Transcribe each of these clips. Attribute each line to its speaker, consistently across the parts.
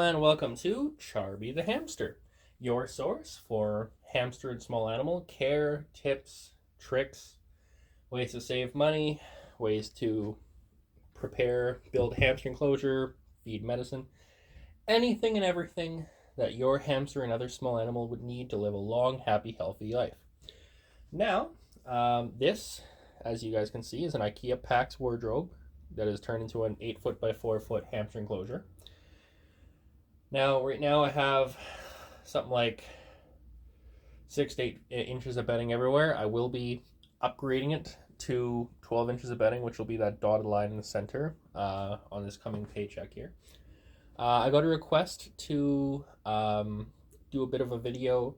Speaker 1: and welcome to Charby the Hamster, your source for hamster and small animal care, tips, tricks, ways to save money, ways to prepare, build hamster enclosure, feed medicine, anything and everything that your hamster and other small animal would need to live a long, happy, healthy life. Now, this, as you guys can see, is an IKEA PAX wardrobe that is turned into an 8 foot by 4 foot hamster enclosure. Now, right now I have something like 6 to 8 inches of bedding everywhere. I will be upgrading it to 12 inches of bedding, which will be that dotted line in the center on this coming paycheck here. I got a request to do a bit of a video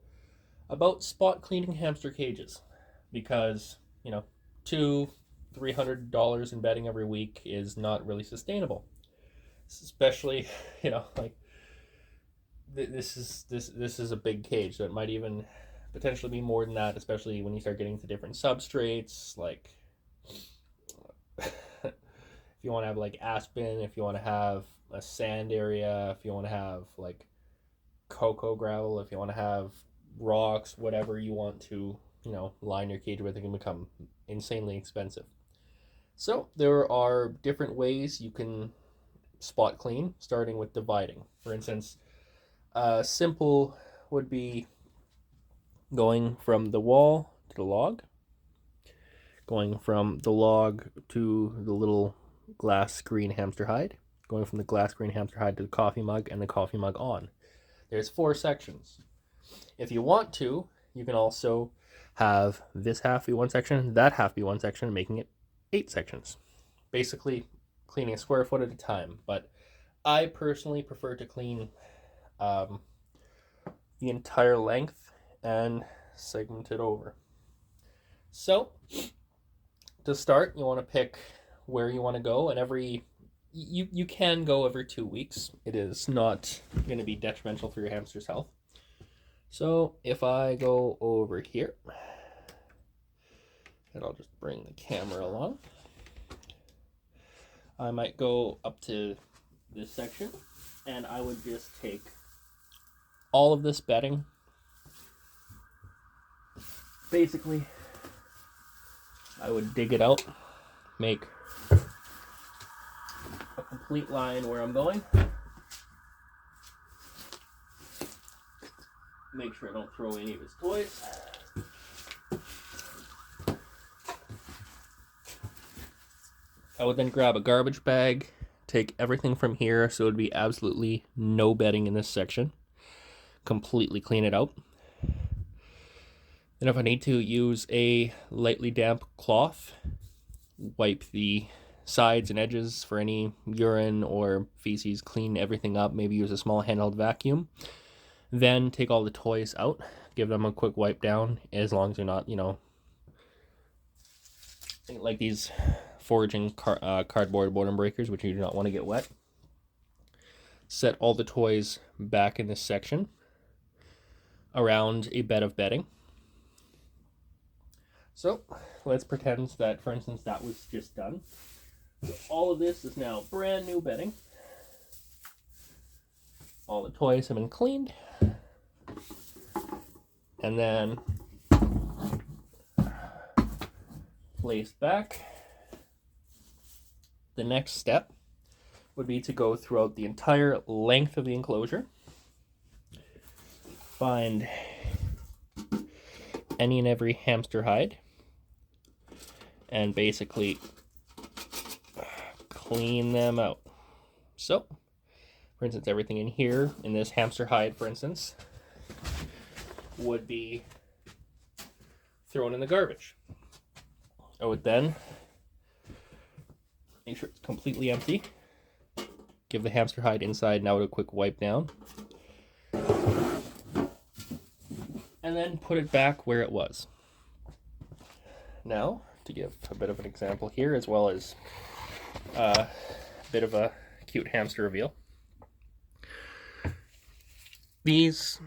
Speaker 1: about spot cleaning hamster cages because, $200-300 in bedding every week is not really sustainable. Especially, this is a big cage, so it might even potentially be more than that, especially when you start getting to different substrates, like if you want to have like aspen, if you want to have a sand area, if you want to have like cocoa gravel, if you want to have rocks, whatever you want to, line your cage with, it can become insanely expensive. So there are different ways you can spot clean, starting with dividing. For instance, simple would be going from the wall to the log, going from the log to the little glass green hamster hide, going from the glass green hamster hide to the coffee mug, and the coffee mug on. There's 4 sections. If you want to, you can also have this half be one section, that half be one section, making it 8 sections. Basically, cleaning a square foot at a time. But I personally prefer to clean the entire length and segment it over. So, to start, you want to pick where you want to go, and you can go every 2 weeks. It is not going to be detrimental for your hamster's health. So if I go over here, and I'll just bring the camera along, I might go up to this section, and I would just take all of this bedding. Basically, I would dig it out, make a complete line where I'm going. Make sure I don't throw any of his toys. I would then grab a garbage bag, take everything from here, so it would be absolutely no bedding in this section. Completely clean it out. Then if I need to, use a lightly damp cloth, wipe the sides and edges for any urine or feces, clean everything up, maybe use a small handheld vacuum. Then take all the toys out, give them a quick wipe down, as long as you're not, like these foraging cardboard boredom breakers, which you do not want to get wet. Set all the toys back in this section around a bed of bedding. So let's pretend that, for instance, that was just done. So all of this is now brand new bedding. All the toys have been cleaned. And then placed back. The next step would be to go throughout the entire length of the enclosure. Find any and every hamster hide. And basically clean them out. So, for instance, everything in here, in this hamster hide, for instance, would be thrown in the garbage. I would then make sure it's completely empty. Give the hamster hide inside and out a quick wipe down. And then put it back where it was. Now, to give a bit of an example here, as well as a bit of a cute hamster reveal. These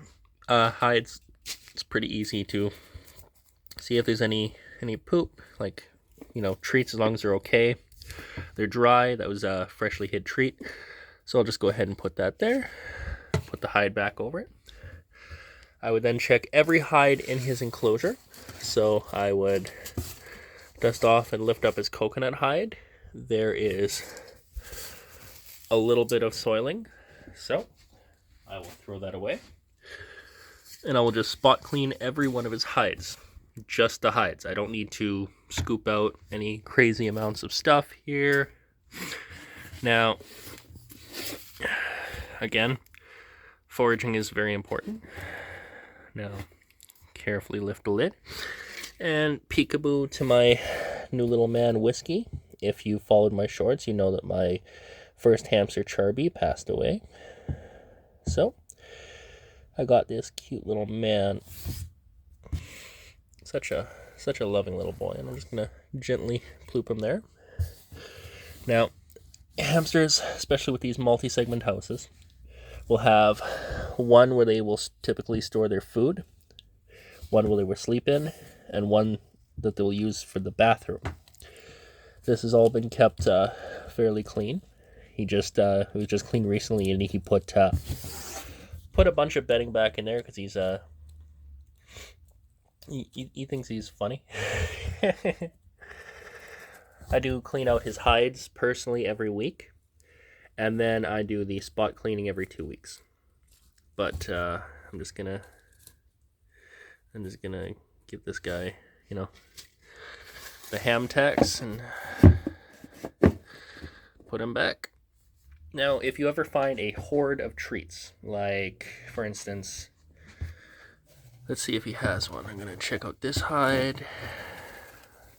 Speaker 1: hides, it's pretty easy to see if there's any poop, like, treats, as long as they're okay. They're dry. That was a freshly hid treat. So I'll just go ahead and put that there. put the hide back over it. I would then check every hide in his enclosure. So I would dust off and lift up his coconut hide. There is a little bit of soiling, so I will throw that away. And I will just spot clean every one of his hides. Just the hides. I don't need to scoop out any crazy amounts of stuff here. Now, again, foraging is very important. Now, carefully lift the lid. And peekaboo to my new little man, Whiskey. If you followed my shorts, you know that my first hamster, Charby, passed away. So, I got this cute little man. Such a loving little boy. And I'm just going to gently ploop him there. Now, hamsters, especially with these multi-segment houses, will have one where they will typically store their food, one where they will sleep in, and one that they'll use for the bathroom. This has all been kept fairly clean. He was just cleaned recently, and he put a bunch of bedding back in there because he's he thinks he's funny. I do clean out his hides personally every week. And then I do the spot cleaning every 2 weeks. But I'm just gonna give this guy, the ham tax and put him back. Now, if you ever find a hoard of treats, like, for instance, let's see if he has one. I'm gonna check out this hide.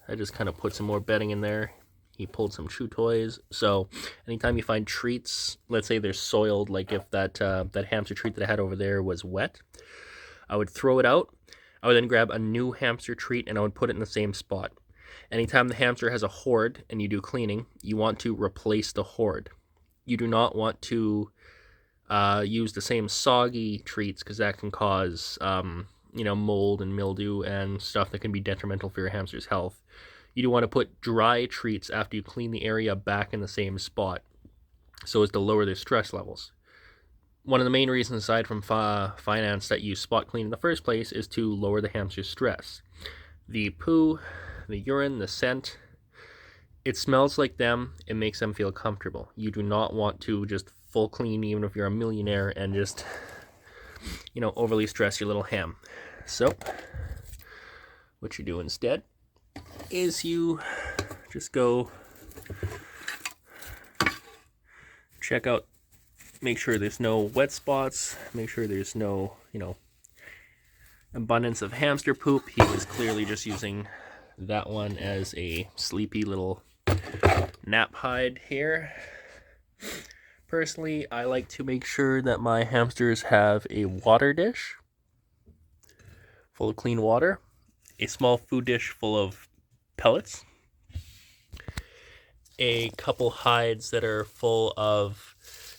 Speaker 1: I just kind of put some more bedding in there. He pulled some chew toys. So anytime you find treats, let's say they're soiled, like if that hamster treat that I had over there was wet, I would throw it out. I would then grab a new hamster treat and I would put it in the same spot. Anytime the hamster has a hoard and you do cleaning, you want to replace the hoard. You do not want to use the same soggy treats because that can cause mold and mildew and stuff that can be detrimental for your hamster's health. You do want to put dry treats after you clean the area back in the same spot so as to lower their stress levels. One of the main reasons, aside from finance, that you spot clean in the first place is to lower the hamster's stress. The poo, the urine, the scent, it smells like them. It makes them feel comfortable. You do not want to just full clean even if you're a millionaire and just, overly stress your little ham. So, what you do instead is you just go check out, make sure there's no wet spots, make sure there's no, abundance of hamster poop. He was clearly just using that one as a sleepy little nap hide here. Personally, I like to make sure that my hamsters have a water dish full of clean water, a small food dish full of pellets, a couple hides that are full of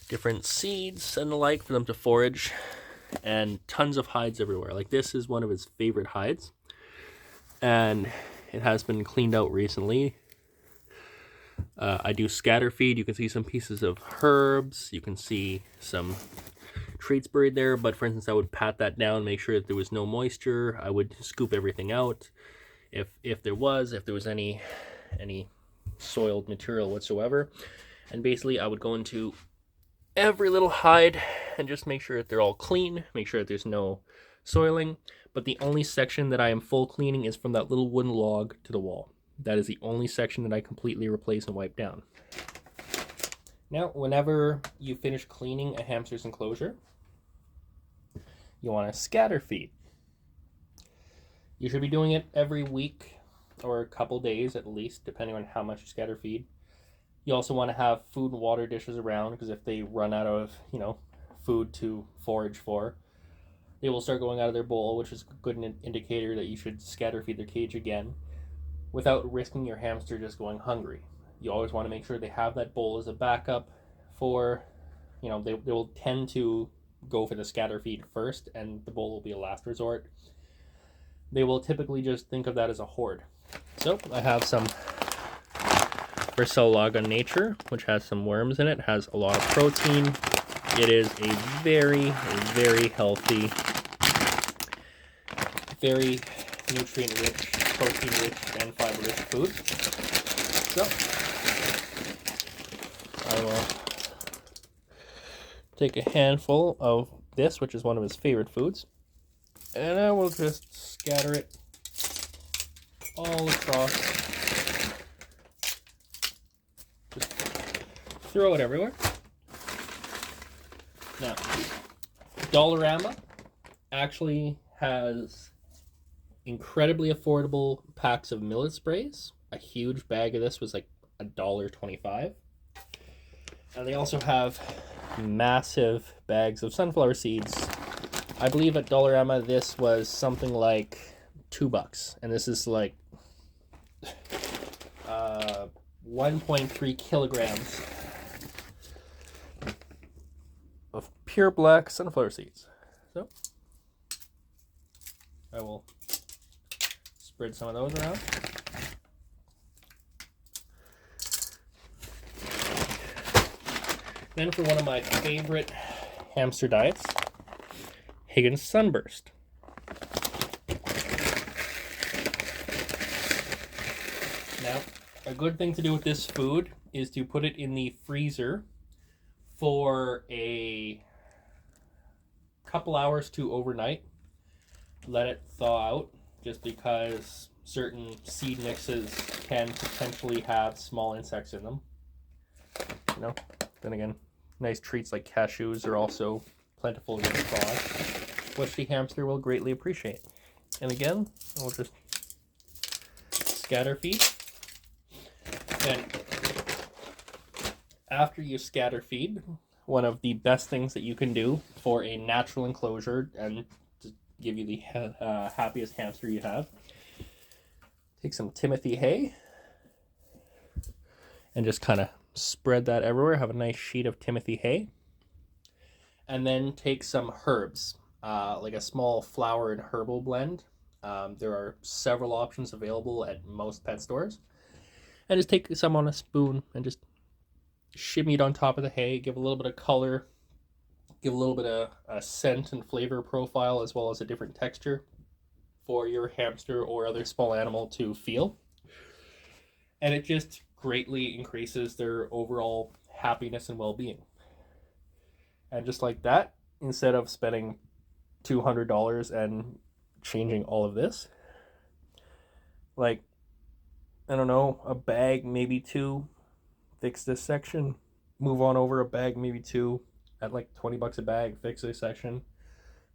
Speaker 1: different seeds and the like for them to forage, and tons of hides everywhere. Like, this is one of his favorite hides, and it has been cleaned out recently. I do scatter feed. You can see some pieces of herbs. You can see some treats buried there, but for instance, I would pat that down, make sure that there was no moisture. I would scoop everything out. If there was any soiled material whatsoever. And basically I would go into every little hide and just make sure that they're all clean, make sure that there's no soiling. But the only section that I am full cleaning is from that little wooden log to the wall. That is the only section that I completely replace and wipe down. Now, whenever you finish cleaning a hamster's enclosure, you want to scatter feed. You should be doing it every week or a couple days at least, depending on how much you scatter feed. You also want to have food and water dishes around, because if they run out of, food to forage for, they will start going out of their bowl, which is a good indicator that you should scatter feed their cage again without risking your hamster just going hungry. You always want to make sure they have that bowl as a backup for, they will tend to go for the scatter feed first, and the bowl will be a last resort. They will typically just think of that as a hoard. So I have some Log on Nature, which has some worms in it, has a lot of protein. It is a very, very healthy, very nutrient-rich, protein-rich, and fiber-rich food. So, I will take a handful of this, which is one of his favorite foods, and I will just scatter it all across. Just throw it everywhere. Now, Dollarama actually has incredibly affordable packs of millet sprays. A huge bag of this was like $1.25. And they also have massive bags of sunflower seeds. I believe at Dollarama this was something like $2, and this is like 1.3 kilograms of pure black sunflower seeds. So I will spread some of those around. Then for one of my favorite hamster diets, Higgins Sunburst. Now, a good thing to do with this food is to put it in the freezer for a couple hours to overnight. Let it thaw out, just because certain seed mixes can potentially have small insects in them. You know, then again, nice treats like cashews are also plentiful in thaw, which the hamster will greatly appreciate. And again, we'll just scatter feed. And after you scatter feed, one of the best things that you can do for a natural enclosure and to give you the happiest hamster you have, take some Timothy hay and just kind of spread that everywhere. Have a nice sheet of Timothy hay. And then take some herbs, like a small flower and herbal blend. There are several options available at most pet stores. And just take some on a spoon and just shimmy it on top of the hay. Give a little bit of color. Give a little bit of a scent and flavor profile, as well as a different texture for your hamster or other small animal to feel. And it just greatly increases their overall happiness and well-being. And just like that, instead of spending $200 and changing all of this, like, I don't know, a bag, maybe two, fix this section, move on over a bag, maybe two, at like $20 a bag, fix this section,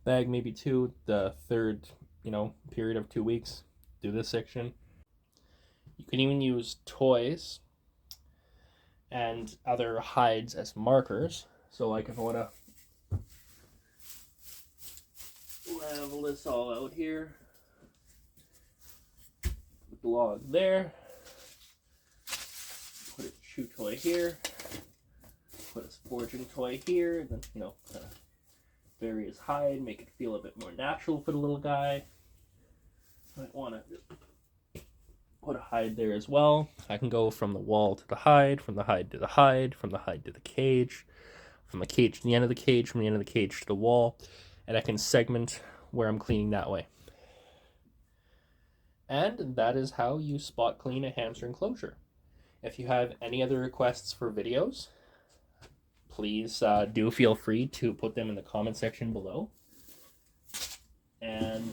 Speaker 1: bag, maybe two, the third, period of 2 weeks, do this section. You can even use toys and other hides as markers. So like if I want to level this all out here, put the log there, put a chew toy here, put a foraging toy here, and then, kind of vary his hide, make it feel a bit more natural for the little guy. I might want to put a hide there as well. I can go from the wall to the hide, from the hide to the hide, from the hide to the cage, from the cage to the end of the cage, from the end of the cage to the wall, and I can segment where I'm cleaning that way. And that is how you spot clean a hamster enclosure. If you have any other requests for videos, please do feel free to put them in the comment section below. And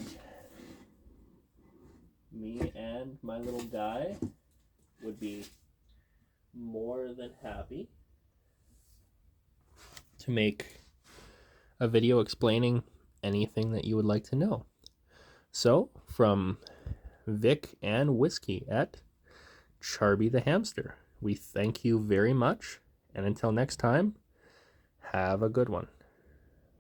Speaker 1: me and my little guy would be more than happy to make a video explaining anything that you would like to know. So, from Vic and Whiskey at Charby the Hamster, we thank you very much, and until next time, have a good one.